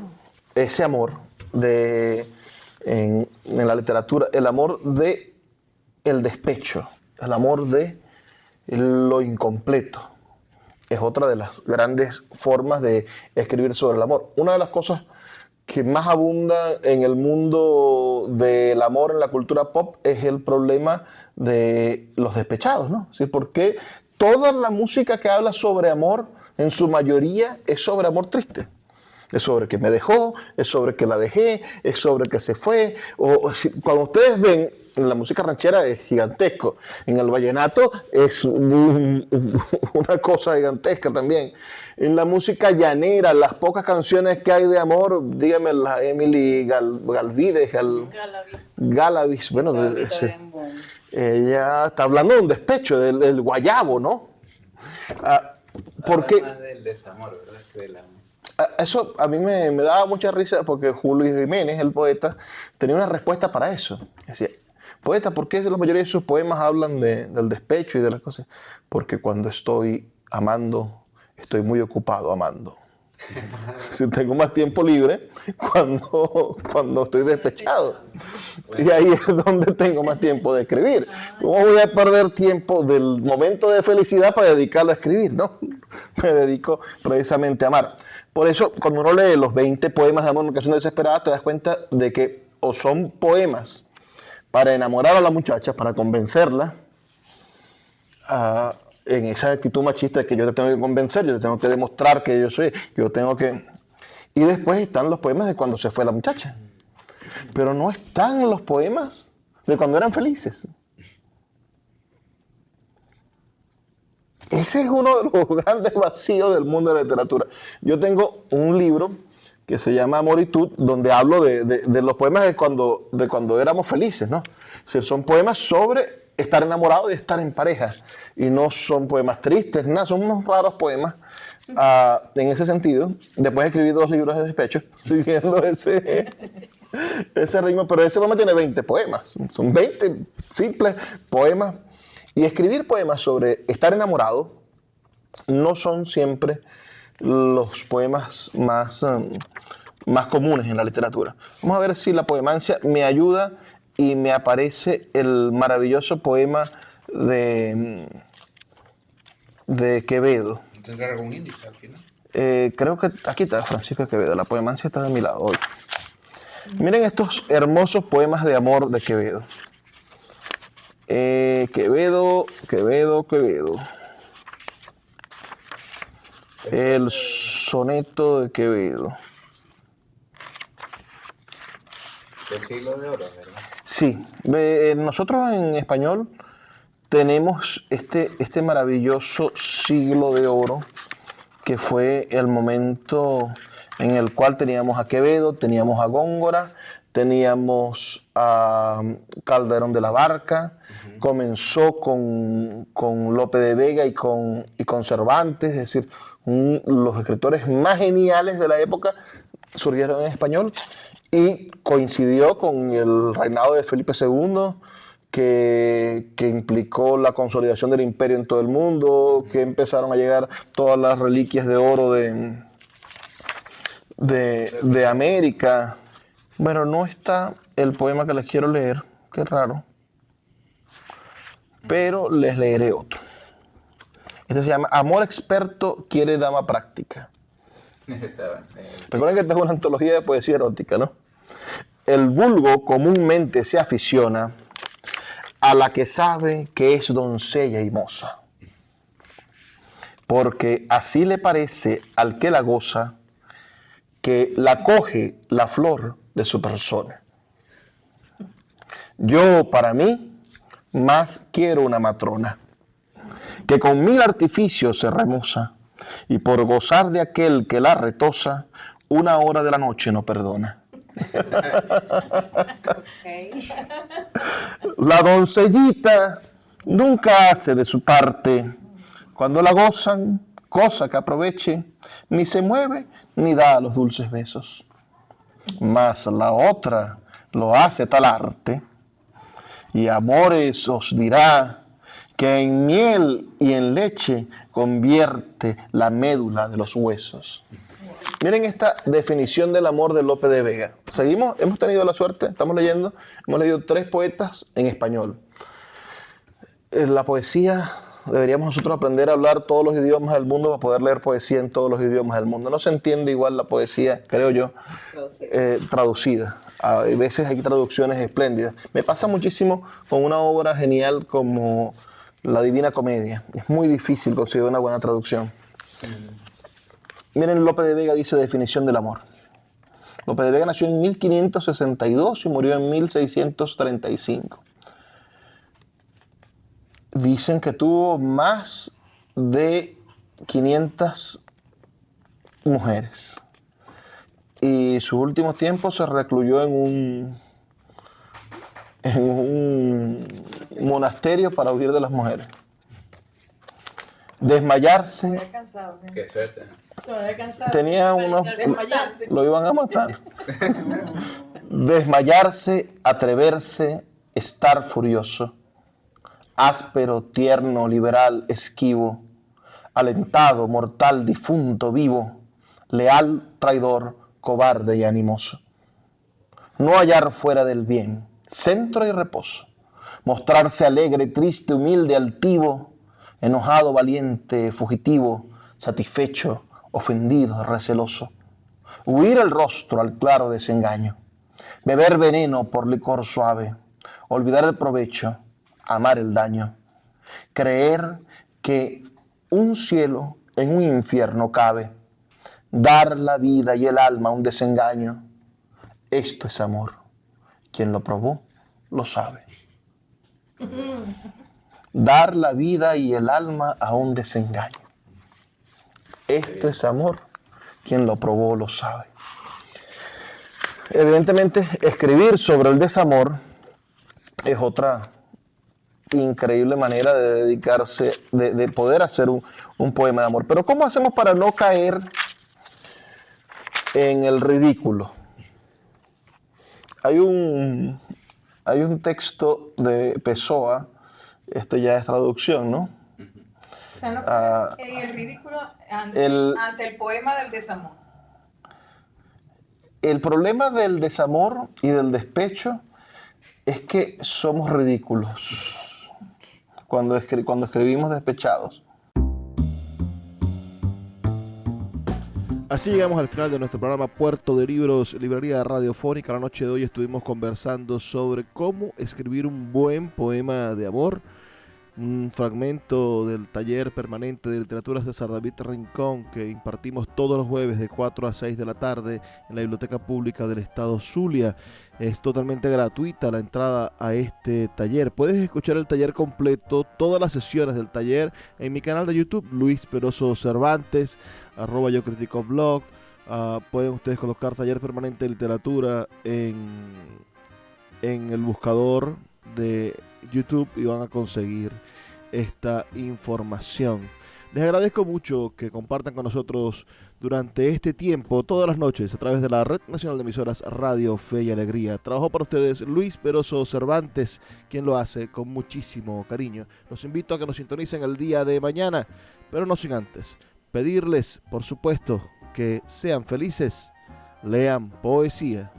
[SPEAKER 3] ese amor en la literatura, el amor de el despecho, el amor de lo incompleto, es otra de las grandes formas de escribir sobre el amor. Una de las cosas que más abunda en el mundo del amor en la cultura pop es el problema de los despechados, ¿no? ¿Sí? Porque toda la música que habla sobre amor, en su mayoría, es sobre amor triste. Es sobre que me dejó, es sobre que la dejé, es sobre que se fue. Cuando ustedes ven, en la música ranchera es gigantesco. En el vallenato es una cosa gigantesca también. En la música llanera, las pocas canciones que hay de amor, dígame la Emily Galavis. Bueno, ella está hablando de un despecho, del guayabo, ¿no? Porque
[SPEAKER 5] más del desamor, ¿verdad? Que del amor.
[SPEAKER 3] Eso a mí me daba mucha risa porque Julio Jiménez, el poeta, tenía una respuesta para eso. Decía, poeta, ¿por qué la mayoría de sus poemas hablan del despecho y de las cosas? Porque cuando estoy amando, estoy muy ocupado amando. Si tengo más tiempo libre cuando estoy despechado. Y ahí es donde tengo más tiempo de escribir. ¿Cómo voy a perder tiempo del momento de felicidad para dedicarlo a escribir? No, me dedico precisamente a amar. Por eso, cuando uno lee los 20 poemas de amor en una canción desesperada, te das cuenta de que o son poemas para enamorar a la muchacha, para convencerla, en esa actitud machista de que yo te tengo que convencer, yo te tengo que demostrar que yo soy, yo tengo que... Y después están los poemas de cuando se fue la muchacha. Pero no están los poemas de cuando eran felices. Ese es uno de los grandes vacíos del mundo de la literatura. Yo tengo un libro que se llama Amoritud, donde hablo de los poemas de cuando éramos felices, ¿no? O sea, son poemas sobre estar enamorado y estar en pareja. Y no son poemas tristes, nada, son unos raros poemas en ese sentido. Después escribí 2 libros de despecho, siguiendo ese ritmo, pero ese poema tiene 20 poemas. Son 20 simples poemas. Y escribir poemas sobre estar enamorado no son siempre los poemas más comunes en la literatura. Vamos a ver si la poemancia me ayuda y me aparece el maravilloso poema de Quevedo.
[SPEAKER 5] ¿Tendrá algún índice al final?
[SPEAKER 3] Creo que aquí está Francisco Quevedo. La poemancia está de mi lado hoy. Miren estos hermosos poemas de amor de Quevedo. Quevedo. El soneto de Quevedo.
[SPEAKER 5] El siglo de oro, ¿verdad?
[SPEAKER 3] Sí, nosotros en español tenemos este maravilloso siglo de oro que fue el momento en el cual teníamos a Quevedo, teníamos a Góngora, teníamos a Calderón de la Barca, comenzó con Lope de Vega y con Cervantes, es decir, los escritores más geniales de la época surgieron en español y coincidió con el reinado de Felipe II, que implicó la consolidación del imperio en todo el mundo, que empezaron a llegar todas las reliquias de oro de América. Bueno, no está el poema que les quiero leer, qué raro, pero les leeré otro. Este se llama Amor experto quiere dama práctica. Recuerden que esta es una antología de poesía erótica, ¿no? El vulgo comúnmente se aficiona a la que sabe que es doncella y moza, porque así le parece al que la goza que la coge la flor de su persona. Yo, para mí, más quiero una matrona, que con 1000 artificios se remoza, y por gozar de aquel que la retosa, 1 hora de la noche no perdona. La doncellita nunca hace de su parte, cuando la gozan, cosa que aproveche, ni se mueve ni da los dulces besos. Mas la otra lo hace tal arte, y amores os dirá, que en miel y en leche convierte la médula de los huesos. Miren esta definición del amor de Lope de Vega. Seguimos, hemos tenido la suerte, estamos leyendo, hemos leído 3 poetas en español. La poesía, deberíamos nosotros aprender a hablar todos los idiomas del mundo para poder leer poesía en todos los idiomas del mundo. No se entiende igual la poesía, creo yo, traducida. A veces hay traducciones espléndidas. Me pasa muchísimo con una obra genial como La Divina Comedia. Es muy difícil conseguir una buena traducción. Miren, Lope de Vega dice definición del amor. Lope de Vega nació en 1562 y murió en 1635. Dicen que tuvo más de 500 mujeres. Y sus últimos tiempos se recluyó en un monasterio para huir de las mujeres. Desmayarse.
[SPEAKER 6] Todavía cansado.
[SPEAKER 5] Qué suerte.
[SPEAKER 6] Todavía cansado.
[SPEAKER 3] Tenía unos...
[SPEAKER 6] Desmayarse.
[SPEAKER 3] Lo iban a matar. Desmayarse, atreverse, estar furioso. Áspero, tierno, liberal, esquivo. Alentado, mortal, difunto, vivo. Leal, traidor, cobarde y animoso. No hallar fuera del bien, centro y reposo. Mostrarse alegre, triste, humilde, altivo. Enojado, valiente, fugitivo. Satisfecho, ofendido, receloso. Huir el rostro al claro desengaño. Beber veneno por licor suave. Olvidar el provecho, amar el daño. Creer que un cielo en un infierno cabe. Dar la vida y el alma a un desengaño. Esto es amor. Quien lo probó, lo sabe. Dar la vida y el alma a un desengaño. Esto es amor. Quien lo probó, lo sabe. Evidentemente, escribir sobre el desamor es otra increíble manera de dedicarse, de poder hacer un poema de amor. Pero ¿cómo hacemos para no caer en el ridículo? Hay un texto de Pessoa, esto ya es traducción, ¿no?
[SPEAKER 6] O sea, no en el ridículo ante el poema del desamor.
[SPEAKER 3] El problema del desamor y del despecho es que somos ridículos cuando escribimos despechados.
[SPEAKER 2] Así llegamos al final de nuestro programa Puerto de Libros, Librería Radiofónica. La noche de hoy estuvimos conversando sobre cómo escribir un buen poema de amor. Un fragmento del taller permanente de literatura César David Rincón que impartimos todos los jueves de 4 a 6 de la tarde en la Biblioteca Pública del Estado Zulia. Es totalmente gratuita la entrada a este taller. Puedes escuchar el taller completo, todas las sesiones del taller en mi canal de YouTube, Luis Peroso Cervantes, @YoCriticoBlog. Pueden ustedes colocar taller permanente de literatura en el buscador de YouTube y van a conseguir esta información. Les agradezco mucho que compartan con nosotros durante este tiempo, todas las noches, a través de la Red Nacional de Emisoras Radio Fe y Alegría. Trabajó para ustedes Luis Peroso Cervantes, quien lo hace con muchísimo cariño. Los invito a que nos sintonicen el día de mañana, pero no sin antes pedirles, por supuesto, que sean felices, lean poesía